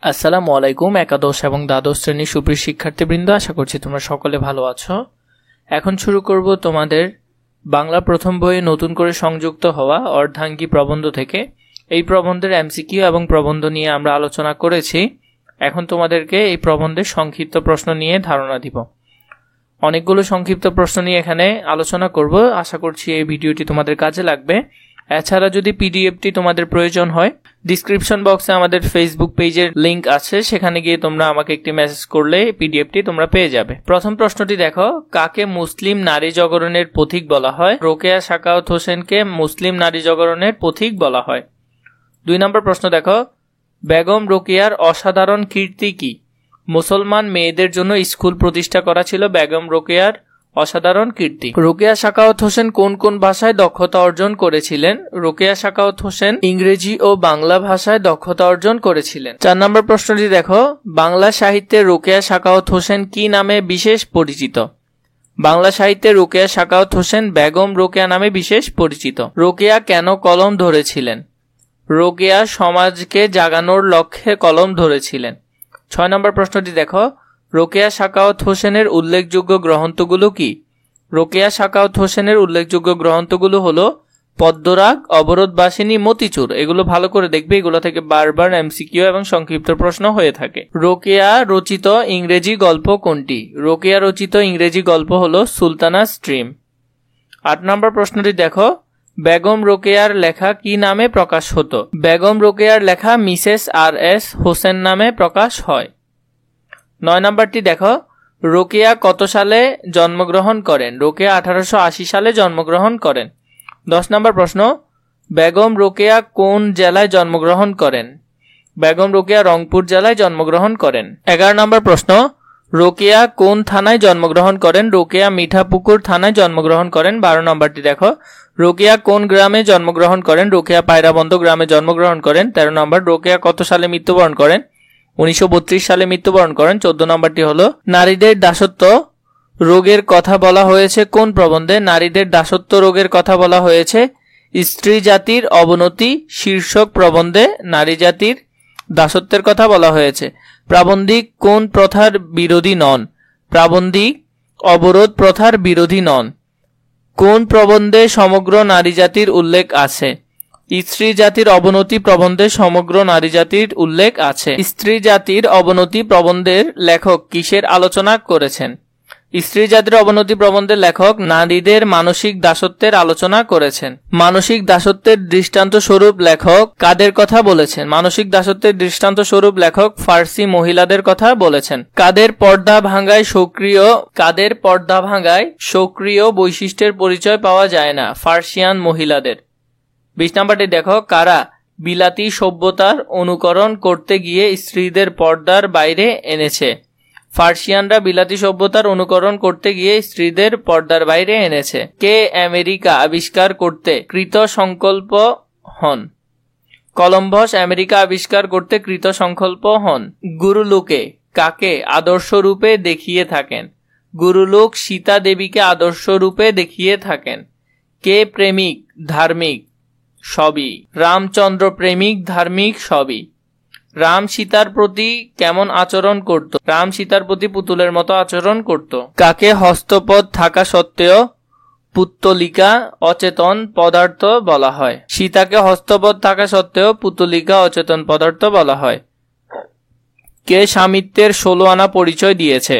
আসসালামু আলাইকুম। একাদশ এবং দ্বাদশ শ্রেণীর সুপ্রিয় শিক্ষার্থীবৃন্দ, আশা করছি তোমরা সকলে ভালো আছো। এখন শুরু করব তোমাদের বাংলা প্রথম বইয়ে নতুন করে সংযুক্ত হওয়া অর্ধাঙ্গী প্রবন্ধ থেকে। এই প্রবন্ধের এমসিকিউ এবং প্রবন্ধ নিয়ে আমরা আলোচনা করেছি। এখন তোমাদেরকে এই প্রবন্ধের সংক্ষিপ্ত প্রশ্ন নিয়ে ধারণা দিব। অনেকগুলো সংক্ষিপ্ত প্রশ্ন নিয়ে এখানে আলোচনা করব। আশা করছি এই ভিডিওটি তোমাদের কাজে লাগবে। এছাড়া যদি পিডিএফটি তোমাদের প্রয়োজন হয়, ডিসক্রিপশন বক্সে আমাদের ফেসবুক পেজের লিংক আছে, সেখানে গিয়ে তোমরা আমাকে একটি মেসেজ করলে পিডিএফটি তোমরা পেয়ে যাবে। প্রথম প্রশ্নটি দেখো, কাকে মুসলিম নারী জাগরণের পথিক বলা হয়? রোকেয়া সাখাওয়াত হোসেনকে মুসলিম নারী জাগরণের পথিক বলা হয়। 2 নম্বর প্রশ্ন দেখো, বেগম রোকেয়ার অসাধারণ কীর্তি কি? মুসলমান মেয়েদের জন্য স্কুল প্রতিষ্ঠা করা ছিল বেগম রোকেয়ার অসাধারণ কীর্তি। রোকেয়া সাখাওয়াত হোসেন কোন কোন ভাষায় দক্ষতা অর্জন করেছিলেন? রোকেয়া সাখাওয়াত হোসেন ইংরেজি ও বাংলা ভাষায় দক্ষতা অর্জন করেছিলেন। 4 নম্বর প্রশ্নটি দেখো, বাংলা সাহিত্যে রোকেয়া সাখাওয়াত হোসেন কি নামে বিশেষ পরিচিত? বাংলা সাহিত্যে রোকেয়া সাখাওয়াত হোসেন বেগম রোকেয়া নামে বিশেষ পরিচিত। রোকেয়া কেন কলম ধরেছিলেন? রোকেয়া সমাজকে জাগানোর লক্ষ্যে কলম ধরেছিলেন। 6 নম্বর প্রশ্নটি দেখো, রোকেয়া সাখাওয়াত হোসেনের উল্লেখযোগ্য গ্রন্থগুলো কি? রোকেয়া সাখাওয়াত হোসেনের উল্লেখযোগ্য গ্রন্থগুলো হলো পদ্মরাগ, অবরোধবাসিনী, মতিচুর। এগুলো ভালো করে দেখবে, এগুলো থেকে বারবার এমসিকিউ এবং সংক্ষিপ্ত প্রশ্ন হয়ে থাকে। রোকেয়া রচিত ইংরেজি গল্প কোনটি? রোকেয়া রচিত ইংরেজি গল্প হলো সুলতানা স্ট্রিম। 8 নম্বর প্রশ্নটি দেখো, বেগম রোকেয়ার লেখা কি নামে প্রকাশ হতো? বেগম রোকেয়ার লেখা মিসেস আর.এস. হোসেন নামে প্রকাশ হয়। 9 নম্বরটি দেখো, রোকেয়া কত সালে জন্মগ্রহণ করেন? রোকেয়া 1880 সালে জন্মগ্রহণ করেন। 10 নম্বর প্রশ্ন, বেগম রোকেয়া কোন জেলায় জন্মগ্রহণ করেন? বেগম রোকেয়া রংপুর জেলায় জন্মগ্রহণ করেন। 11 নম্বর প্রশ্ন, রোকেয়া কোন থানায় জন্মগ্রহণ করেন? রোকেয়া মিঠাপুকুর থানায় জন্মগ্রহণ করেন। 12 নম্বরটি দেখো, রোকেয়া কোন গ্রামে জন্মগ্রহণ করেন? রোকেয়া পায়রাবন্দ গ্রামে জন্মগ্রহণ করেন। 13 নম্বর, রোকেয়া কত সালে মৃত্যুবরণ করেন? 1932 সালে মৃত্যুবরণ করেন। 14 নম্বরটি হলো, নারীদের দাসত্ব রোগের কথা বলা হয়েছে কোন প্রবন্ধে? নারীদের দাসত্ব রোগের কথা বলা হয়েছে স্ত্রী জাতির অবনতি শীর্ষক প্রবন্ধে নারী জাতির দাসত্বের কথা বলা হয়েছে। প্রাবন্ধিক কোন প্রথার বিরোধী নন? প্রাবন্ধিক অবরোধ প্রথার বিরোধী নন। কোন প্রবন্ধে সমগ্র নারী জাতির উল্লেখ আছে? স্ত্রী জাতির অবনতি প্রবন্ধে সমগ্র নারী জাতির উল্লেখ আছে। স্ত্রী জাতির অবনতি প্রবন্ধের লেখক কিসের আলোচনা করেছেন? স্ত্রী জাতির অবনতি প্রবন্ধের লেখক নারীদের মানসিক দাসত্বের আলোচনা করেছেন। মানসিক দাসত্বের দৃষ্টান্ত স্বরূপ লেখক কাদের কথা বলেছেন? মানসিক দাসত্বের দৃষ্টান্ত স্বরূপ লেখক ফার্সি মহিলাদের কথা বলেছেন। কাদের পর্দা ভাঙ্গায় সক্রিয় বৈশিষ্ট্যের পরিচয় পাওয়া যায় না? ফার্সিয়ান মহিলাদের। 20 নম্বরটি দেখো, কারা বিলাতি সভ্যতার অনুকরণ করতে গিয়ে স্ত্রীদের পর্দার বাইরে এনেছে? ফার্সিয়ানরা বিলাতি সভ্যতার অনুকরণ করতে গিয়ে স্ত্রীদের পর্দার বাইরে এনেছে। কে আমেরিকা আবিষ্কার করতে কৃত সংকল্প হন? কলম্বাস আমেরিকা আবিষ্কার করতে কৃত সংকল্প হন। গুরুলোকে কাকে আদর্শ রূপে দেখিয়ে থাকেন? গুরুলোক সীতা দেবীকে আদর্শ রূপে দেখিয়ে থাকেন। কে প্রেমিক ধার্মিক? সবই। রামচন্দ্র প্রেমিক ধার্মিক সবই। রাম সীতার প্রতি কেমন আচরণ করত? রাম সীতার প্রতি পুতুলের মতো আচরণ করত। কাকে হস্তপদ থাকা সত্ত্বেও পুত্তলিকা অচেতন পদার্থ বলা হয়? সীতাকে হস্তপদ থাকা সত্ত্বেও পুত্তলিকা অচেতন পদার্থ বলা হয়। কে স্বামিত্বের 16 আনা পরিচয় দিয়েছে?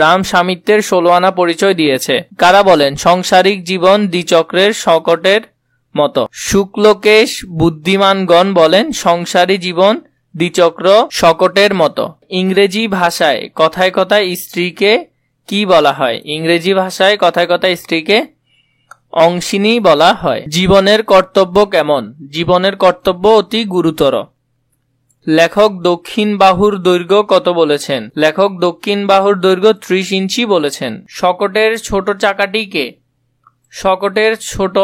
রাম স্বামিত্বের 16 আনা পরিচয় দিয়েছে। কারা বলেন সংসারিক জীবন দ্বিচক্রের শকটের মতো? শুক্লকেশ বুদ্ধিমানগণ বলেন সংসারী জীবন দ্বিচক্র শকটের মতো। ইংরেজি ভাষায় কথায় কথায় স্ত্রীকে কি বলা হয়? ইংরেজি ভাষায় কথায় কথায় স্ত্রীকে অংশিনী বলা হয়। জীবনের কর্তব্য কেমন? জীবনের কর্তব্য অতি গুরুতর। লেখক দক্ষিণ বাহুর দৈর্ঘ্য কত বলেছেন? লেখক দক্ষিণ বাহুর দৈর্ঘ্য 30 ইঞ্চি বলেছেন। শকটের ছোট চাকাটি কে? শকটের ছোট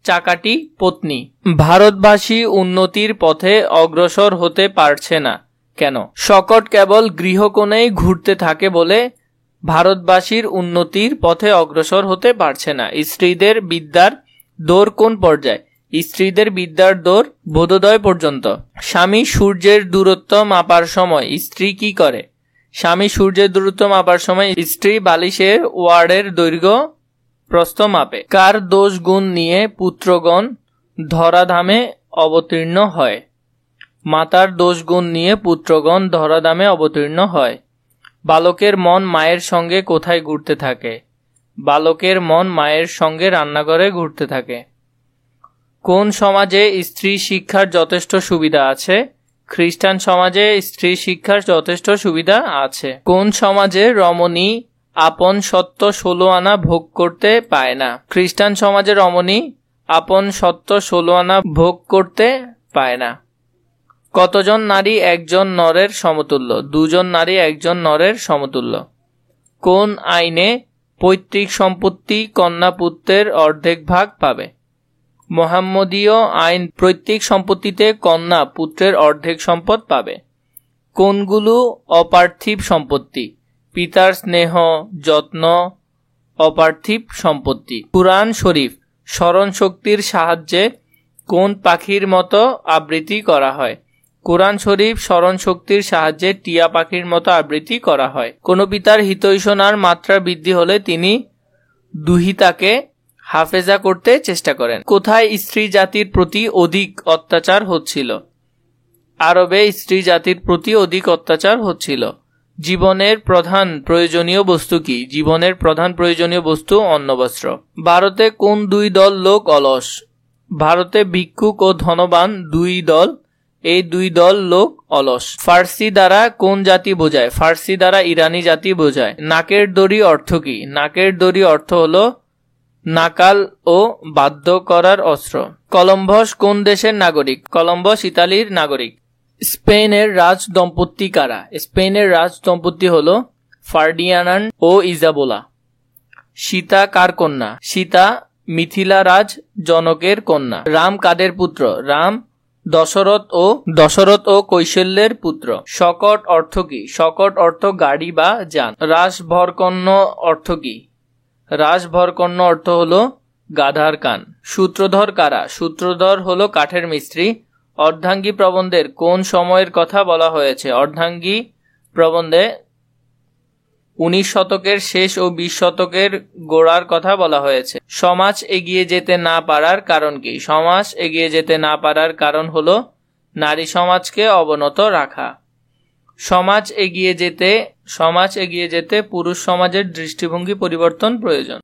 চাকাটি পত্নী। ভারতবাসী উন্নতির পথে অগ্রসর হতে পারছে না কেন? শকট কেবল গৃহকোণেই ঘুরতে থাকে বলে ভারতবাসীর উন্নতির পথে অগ্রসর হতে পারছে না। স্ত্রীদের বিদ্যার দৌড় কোন পর্যায়ে? স্ত্রীদের বিদ্যার দৌড় বোধোদয় পর্যন্ত। স্বামী সূর্যের দূরত্ব মাপার সময় স্ত্রী কি করে? স্বামী সূর্যের দূরত্ব মাপার সময় স্ত্রী বালিশের ওয়ার্ডের দৈর্ঘ্য প্রস্থ মাপে। কার দোষ গুণ নিয়ে পুত্রগণ ধরাধামে অবতীর্ণ হয়? মাতার দোষ গুণ নিয়ে পুত্রগণ ধরাধামে অবতীর্ণ হয়। বালকের মন মায়ের সঙ্গে কোথায় ঘুরতে থাকে? বালকের মন মায়ের সঙ্গে রান্নাঘরে ঘুরতে থাকে। কোন সমাজে স্ত্রী শিক্ষার যথেষ্ট সুবিধা আছে? খ্রিস্টান সমাজে স্ত্রী শিক্ষার যথেষ্ট সুবিধা আছে। কোন সমাজে রমণী আপন সত্য 16 আনা ভোগ করতে পায় না? খ্রিস্টান সমাজে রমণী আপন সত্য 16 আনা ভোগ করতে পায় না। কতজন নারী একজন নরের সমতুল্য? 2 জন নারী একজন নরের সমতুল্য। কোন আইনে পৈতৃক সম্পত্তি কন্যা পুত্রের অর্ধেক ভাগ পাবে? মোহাম্মদীয় আইন পৈতৃক সম্পত্তিতে কন্যা পুত্রের অর্ধেক সম্পদ পাবে। কোনগুলো অপার্থিব সম্পত্তি? পিতার স্নেহ যত্ন অপার্থিব সম্পত্তি। কুরআন শরীফ স্মরণ শক্তির সাহায্যে কোন পাখির মতো আবৃত্তি করা হয়? কুরআন শরীফ স্মরণ শক্তির সাহায্যে টিয়া পাখির মতো আবৃত্তি করা হয়। কোন পিতার হিতৈষণার মাত্রা বৃদ্ধি হলে তিনি দুহিতাকে হাফেজা করতে চেষ্টা করেন। কোথায় স্ত্রী জাতির প্রতি অধিক অত্যাচার হচ্ছিল? আরবে স্ত্রী জাতির প্রতি অধিক অত্যাচার হচ্ছিল। জীবনের প্রধান প্রয়োজনীয় বস্তু কি? জীবনের প্রধান প্রয়োজনীয় বস্তু অন্ন বস্ত্র। ভারতে কোন 2 দল লোক অলস? ভারতে ভিক্ষুক ও ধনবান 2 দল, এই 2 দল লোক অলস। ফার্সি দ্বারা কোন জাতি বোঝায়? ফার্সি দ্বারা ইরানি জাতি বোঝায়। নাকের দড়ি অর্থ কি? নাকের দড়ি অর্থ হলো নাকাল ও বাধ্য করার অস্ত্র। কলম্বাস কোন দেশের নাগরিক? কলম্বাস ইতালির নাগরিক। স্পেনের রাজ দম্পতি কারা? স্পেনের রাজ দম্পতি হলো ফার্ডিনান্ড ও ইজাবেলা। সীতা কার কন্যা? সীতা মিথিলা রাজ জনকের কন্যা। রাম কাদের পুত্র? রাম দশরথ ও কৌশল্যের পুত্র। শকট অর্থ কি? শকট অর্থ গাড়ি বা যান। রাসভরকর্ণ অর্থ কি? রাসভরকর্ণ অর্থ হলো গাধার কান। সূত্রধর কারা? সূত্রধর হলো কাঠের মিস্ত্রি। অর্ধাঙ্গী প্রবন্ধের কোন সময়ের কথা বলা হয়েছে? অর্ধাঙ্গী প্রবন্ধে 19 শতকের শেষ ও 20 শতকের গোড়ার কথা বলা হয়েছে। সমাজ এগিয়ে যেতে না পারার কারণ কি? সমাজ এগিয়ে যেতে না পারার কারণ হলো নারী সমাজকে অবনত রাখা। সমাজ এগিয়ে যেতে পুরুষ সমাজের দৃষ্টিভঙ্গি পরিবর্তন প্রয়োজন।